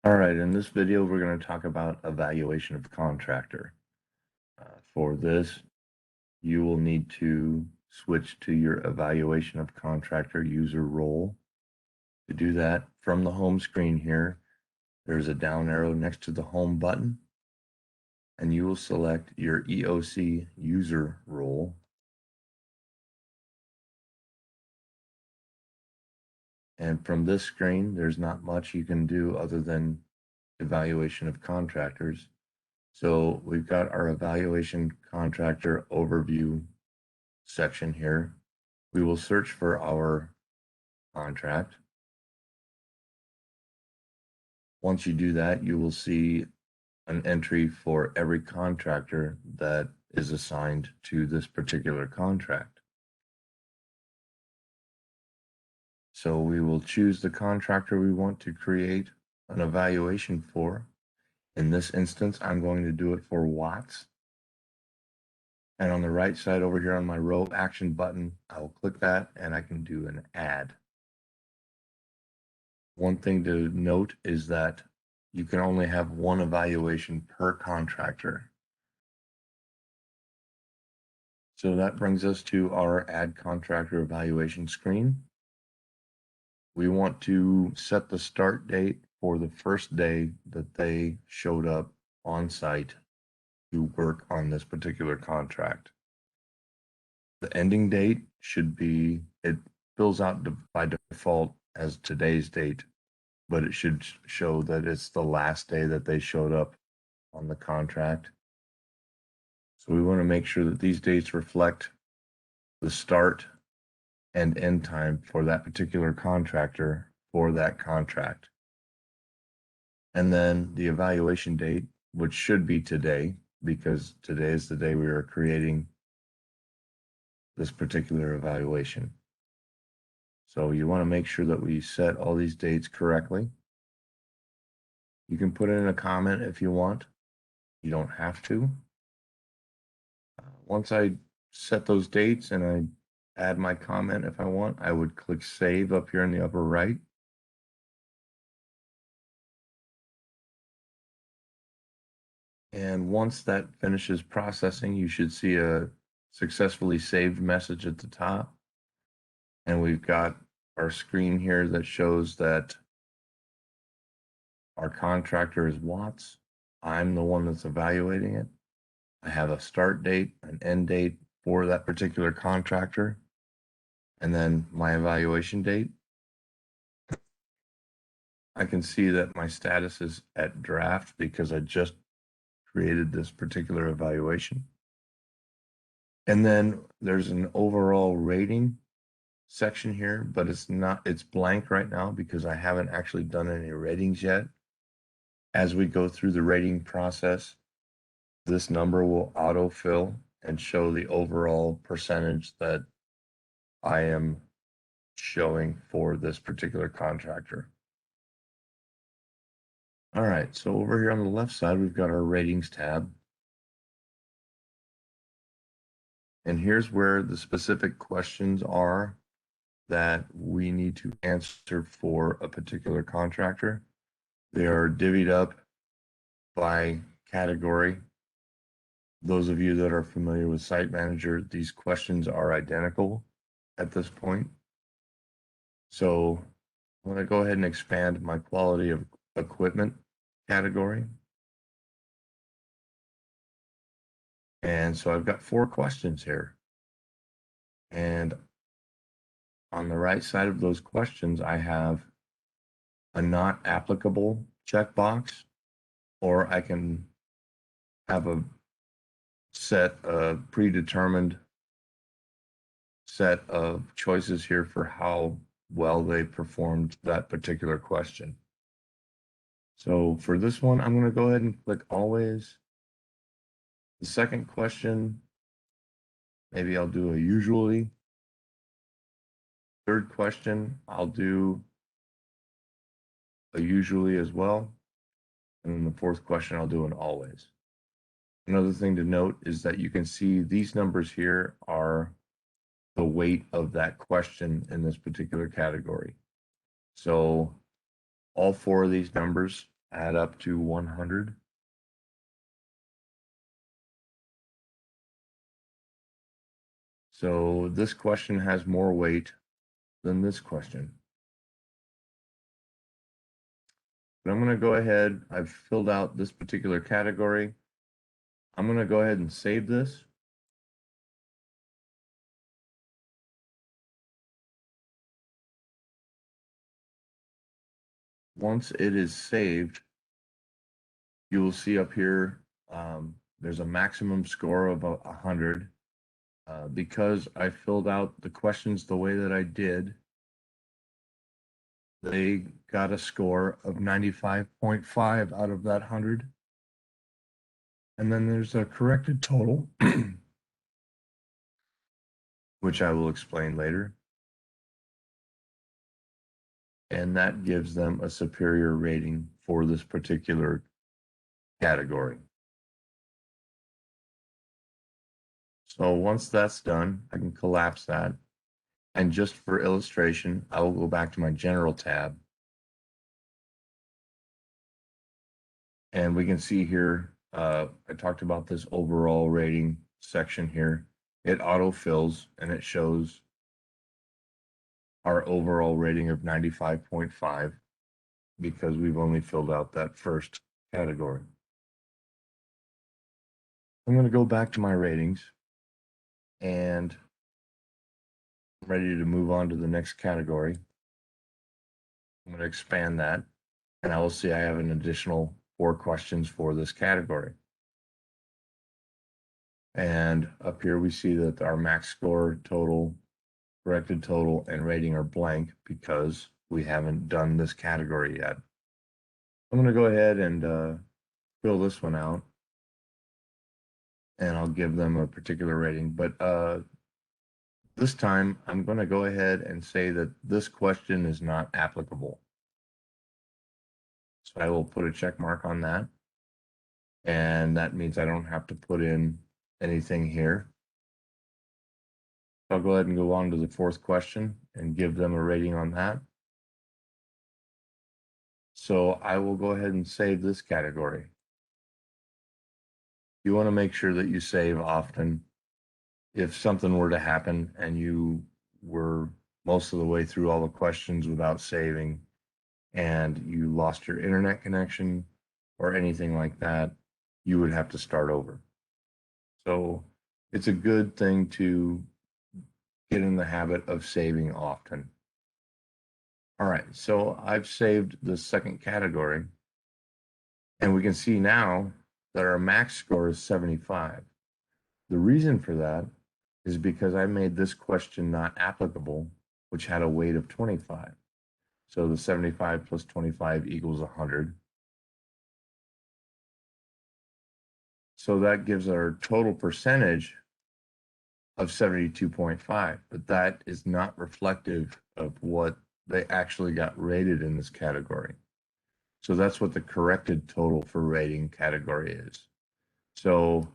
All right, in this video, we're going to talk about evaluation of contractor. For this, you will need to switch to your evaluation of contractor user role. To do that, from the home screen here, there's a down arrow next to the home button, and you will select your EOC user role. And from this screen, there's not much you can do other than evaluation of contractors. So we've got our evaluation contractor overview section here. We will search for our contract. Once you do that, you will see an entry for every contractor that is assigned to this particular contract. So we will choose the contractor we want to create an evaluation for. In this instance, I'm going to do it for watts. And on the right side over here on my row action button, I will click that and I can do an add. One thing to note is that you can only have one evaluation per contractor. So that brings us to our add contractor evaluation screen. We want to set the start date for the first day that they showed up on site to work on this particular contract. The ending date should be, it fills out by default as today's date, but it should show that it's the last day that they showed up on the contract. So we want to make sure that these dates reflect the start and end time for that particular contractor for that contract. And then the evaluation date, which should be today, because today is the day we are creating this particular evaluation. So you want to make sure that we set all these dates correctly. You can put in a comment if you want. You don't have to. Once I set those dates and I add my comment if I want, I would click save up here in the upper right. And once that finishes processing, you should see a successfully saved message at the top. And we've got our screen here that shows that our contractor is Watts. I'm the one that's evaluating it. I have a start date, an end date for that particular contractor, and then my evaluation date. I can see that my status is at draft because I just created this particular evaluation. And then there's an overall rating section here, but it's blank right now because I haven't actually done any ratings yet. As we go through the rating process, this number will autofill and show the overall percentage that I am showing for this particular contractor. All right, so over here on the left side, we've got our ratings tab. And here's where the specific questions are that we need to answer for a particular contractor. They are divvied up by category. Those of you that are familiar with Site Manager, these questions are identical at this point. So I'm going to go ahead and expand my quality of equipment category. And so I've got 4 questions here. And on the right side of those questions, I have a not applicable checkbox, or I can have a predetermined set of choices here for how well they performed that particular question. So for this one, I'm going to go ahead and click always. The second question, maybe I'll do a usually. Third question, I'll do a usually as well. And then the fourth question, I'll do an always. Another thing to note is that you can see these numbers here are the weight of that question in this particular category. So all 4 of these numbers add up to 100. So this question has more weight than this question. But I'm going to go ahead. I've filled out this particular category. I'm going to go ahead and save this. Once it is saved, you will see up here there's a maximum score of 100. Because I filled out the questions the way that I did, they got a score of 95.5 out of that 100. And then there's a corrected total, which I will explain later. And that gives them a superior rating for this particular category. So once that's done, I can collapse that. And just for illustration, I will go back to my general tab. And we can see here, I talked about this overall rating section here. It autofills and it shows our overall rating of 95.5 because we've only filled out that first category. I'm going to go back to my ratings and I'm ready to move on to the next category. I'm going to expand that and I will see I have an additional 4 questions for this category. And up here we see that our max score, total, corrected total, and rating are blank because we haven't done this category yet. I'm going to go ahead and fill this one out. And I'll give them a particular rating. But this time, I'm going to go ahead and say that this question is not applicable. So I will put a check mark on that. And that means I don't have to put in anything here. I'll go ahead and go on to the 4th question and give them a rating on that. So I will go ahead and save this category. You want to make sure that you save often. If something were to happen and you were most of the way through all the questions without saving and you lost your internet connection or anything like that, you would have to start over. So it's a good thing to get in the habit of saving often. All right, so I've saved the second category and we can see now that our max score is 75. The reason for that is because I made this question not applicable, which had a weight of 25. So the 75 plus 25 equals 100. So that gives our total percentage of 72.5, but that is not reflective of what they actually got rated in this category. So that's what the corrected total for rating category is. So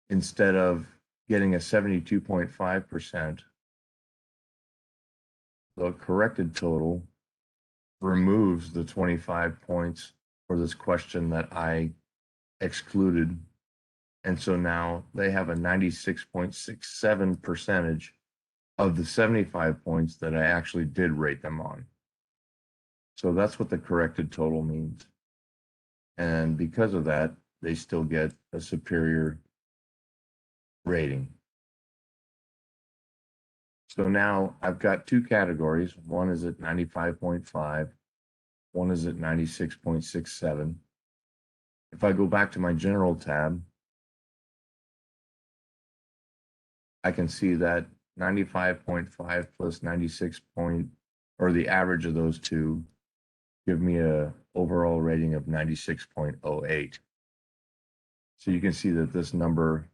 instead of getting a 72.5%, the corrected total removes the 25 points for this question that I excluded. And so now they have a 96.67 percentage of the 75 points that I actually did rate them on. So that's what the corrected total means. And because of that, they still get a superior rating. So now I've got 2 categories. One is at 95.5, one is at 96.67. If I go back to my general tab, I can see that 95.5 plus 96 or the average of those two give me a overall rating of 96.08. So you can see that this number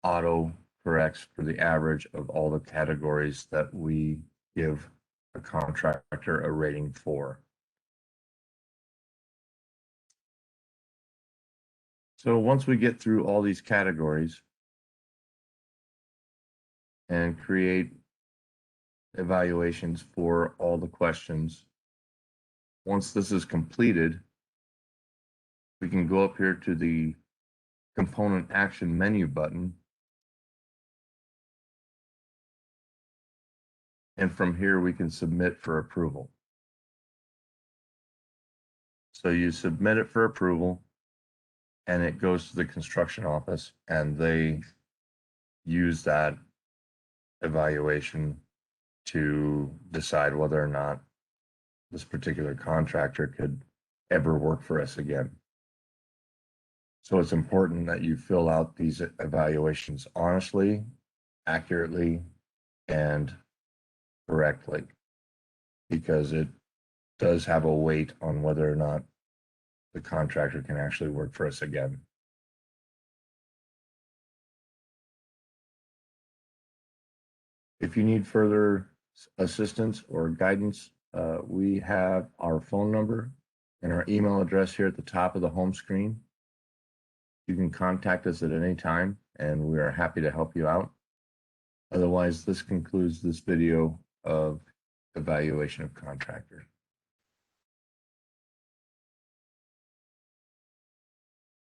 auto corrects for the average of all the categories that we give a contractor a rating for. So once we get through all these categories and create evaluations for all the questions, Once this is completed, we can go up here to the component action menu button. And from here, we can submit for approval. So you submit it for approval, and it goes to the construction office, and they use that evaluation to decide whether or not this particular contractor could ever work for us again. So it's important that you fill out these evaluations honestly, accurately, and correctly, because it does have a weight on whether or not the contractor can actually work for us again. If you need further assistance or guidance, we have our phone number and our email address here at the top of the home screen. You can contact us at any time, and we are happy to help you out. Otherwise, this concludes this video of evaluation of contractor.